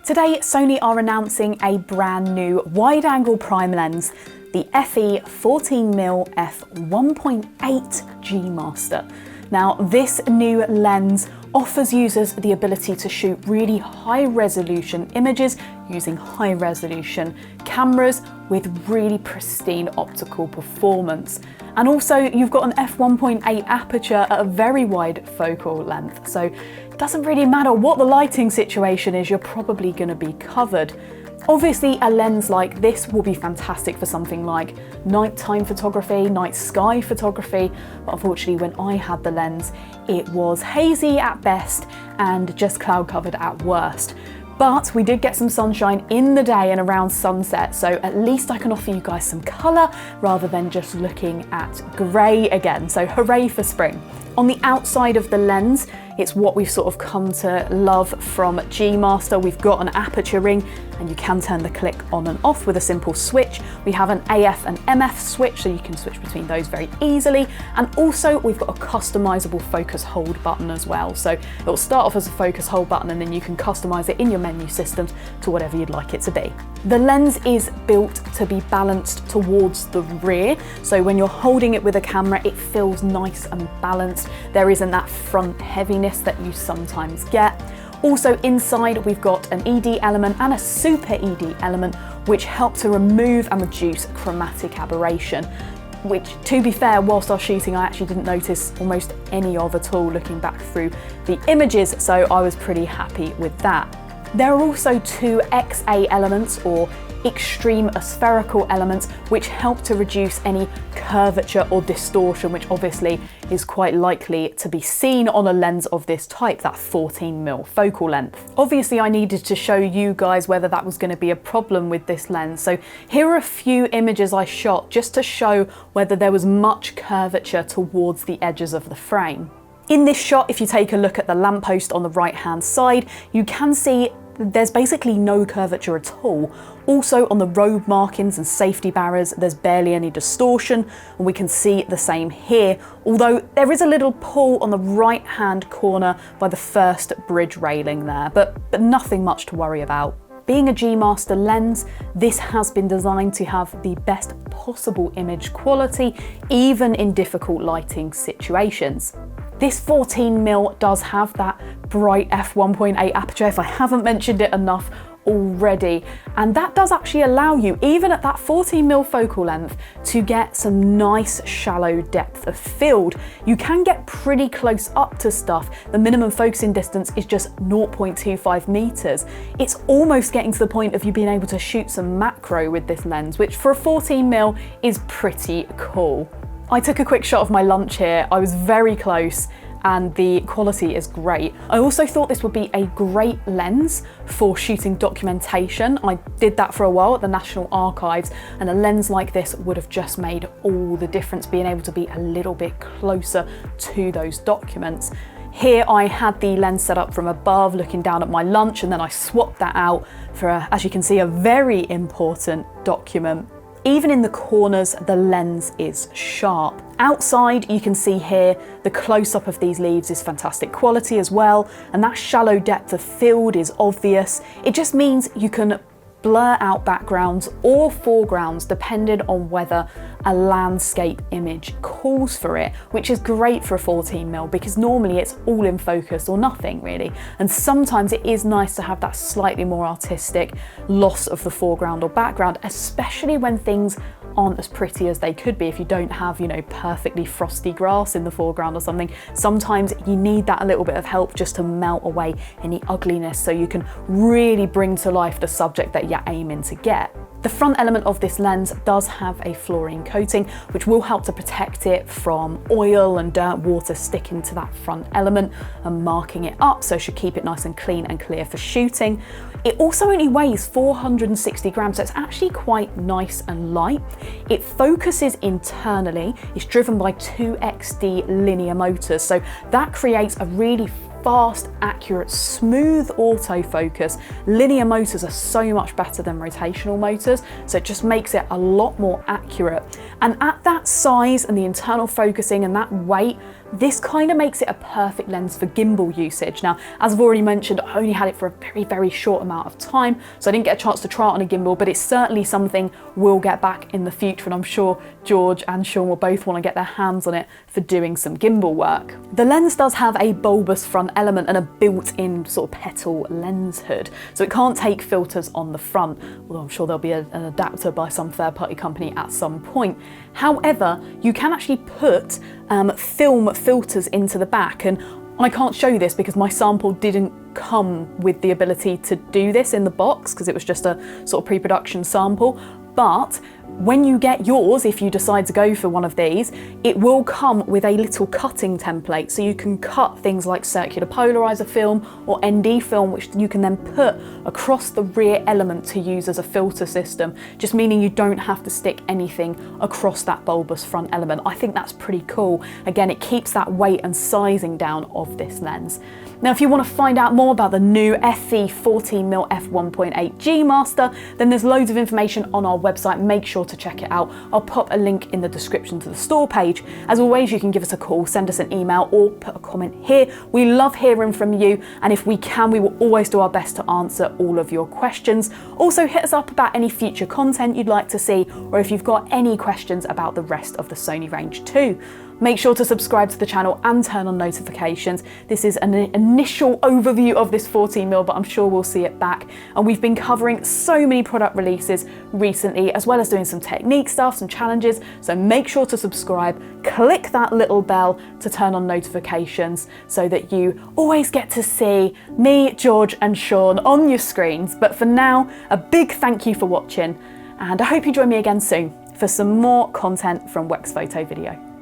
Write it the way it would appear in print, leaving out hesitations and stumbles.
Today, Sony are announcing a brand new wide-angle prime lens, the FE 14mm f1.8 G Master. Now, this new lens offers users the ability to shoot really high-resolution images using high-resolution cameras with really pristine optical performance. And also, you've got an f1.8 aperture at a very wide focal length, so it doesn't really matter what the lighting situation is, you're probably going to be covered. Obviously, a lens like this will be fantastic for something like nighttime photography, night sky photography, but unfortunately when I had the lens, it was hazy at best and just cloud covered at worst. But we did get some sunshine in the day and around sunset, so at least I can offer you guys some colour rather than just looking at grey again, so hooray for spring. On the outside of the lens, it's what we've sort of come to love from G Master. We've got an aperture ring and you can turn the click on and off with a simple switch. We have an AF and MF switch, so you can switch between those very easily. And also we've got a customizable focus hold button as well. So it will start off as a focus hold button and then you can customize it in your menu systems to whatever you'd like it to be. The lens is built to be balanced towards the rear. So when you're holding it with a camera, it feels nice and balanced. There isn't that front heaviness that you sometimes get. Also inside we've got an ED element and a super ED element which help to remove and reduce chromatic aberration, which, to be fair, whilst I was shooting I actually didn't notice almost any of at all looking back through the images, so I was pretty happy with that. There are also two XA elements, or extreme aspherical elements, which help to reduce any curvature or distortion, which obviously is quite likely to be seen on a lens of this type, that 14mm focal length. Obviously I needed to show you guys whether that was going to be a problem with this lens, so here are a few images I shot just to show whether there was much curvature towards the edges of the frame. In this shot, if you take a look at the lamppost on the right hand side, you can see there's basically no curvature at all. Also on the road markings and safety barriers, there's barely any distortion, and we can see the same here, although there is a little pull on the right hand corner by the first bridge railing there, but nothing much to worry about. Being a G Master lens, this has been designed to have the best possible image quality, even in difficult lighting situations. This 14mm does have that bright f1.8 aperture, if I haven't mentioned it enough already, and that does actually allow you, even at that 14mm focal length, to get some nice shallow depth of field. You can get pretty close up to stuff. The minimum focusing distance is just 0.25 meters. It's almost getting to the point of you being able to shoot some macro with this lens, which for a 14mm is pretty cool. I took a quick shot of my lunch here. I was very close and the quality is great. I also thought this would be a great lens for shooting documentation. I did that for a while at the National Archives, and a lens like this would have just made all the difference, being able to be a little bit closer to those documents. Here I had the lens set up from above looking down at my lunch, and then I swapped that out for, as you can see, a very important document. Even in the corners, the lens is sharp. Outside, you can see here, the close-up of these leaves is fantastic quality as well, and that shallow depth of field is obvious. It just means you can blur out backgrounds or foregrounds depending on whether a landscape image calls for it, which is great for a 14mm because normally it's all in focus or nothing really. And sometimes it is nice to have that slightly more artistic loss of the foreground or background, especially when things aren't as pretty as they could be. If you don't have, you know, perfectly frosty grass in the foreground or something, sometimes you need that a little bit of help just to melt away any ugliness so you can really bring to life the subject that you're aiming to get. The front element of this lens does have a fluorine coating, which will help to protect it from oil and dirt, water sticking to that front element and marking it up, so it should keep it nice and clean and clear for shooting. It also only weighs 460 grams, so it's actually quite nice and light. It focuses internally. It's driven by 2XD linear motors, so that creates a really fast, accurate, smooth autofocus. Linear motors are so much better than rotational motors, so it just makes it a lot more accurate. And at that size and the internal focusing and that weight, this kind of makes it a perfect lens for gimbal usage. Now, as I've already mentioned, I only had it for a very, very short amount of time, so I didn't get a chance to try it on a gimbal, but it's certainly something we'll get back in the future, and I'm sure George and Sean will both want to get their hands on it for doing some gimbal work. The lens does have a bulbous front element and a built-in sort of petal lens hood, so it can't take filters on the front, although I'm sure there'll be an adapter by some third-party company at some point. However, you can actually put film filters into the back, and I can't show you this because my sample didn't come with the ability to do this in the box because it was just a sort of pre-production sample. But when you get yours, if you decide to go for one of these, it will come with a little cutting template, so you can cut things like circular polarizer film or ND film, which you can then put across the rear element to use as a filter system, just meaning you don't have to stick anything across that bulbous front element. I think that's pretty cool. Again, it keeps that weight and sizing down of this lens. Now, if you want to find out more about the new FE 14mm f1.8 G Master, then there's loads of information on our website. Make sure to check it out. I'll pop a link in the description to the store page. As always, you can give us a call, send us an email, or put a comment here. We love hearing from you, and if we can, we will always do our best to answer all of your questions. Also, hit us up about any future content you'd like to see, or if you've got any questions about the rest of the Sony range too. Make sure to subscribe to the channel and turn on notifications. This is an initial overview of this 14mm, but I'm sure we'll see it back. And we've been covering so many product releases recently, as well as doing some technique stuff, some challenges. So make sure to subscribe, click that little bell to turn on notifications so that you always get to see me, George and Sean on your screens. But for now, a big thank you for watching, and I hope you join me again soon for some more content from Wex Photo Video.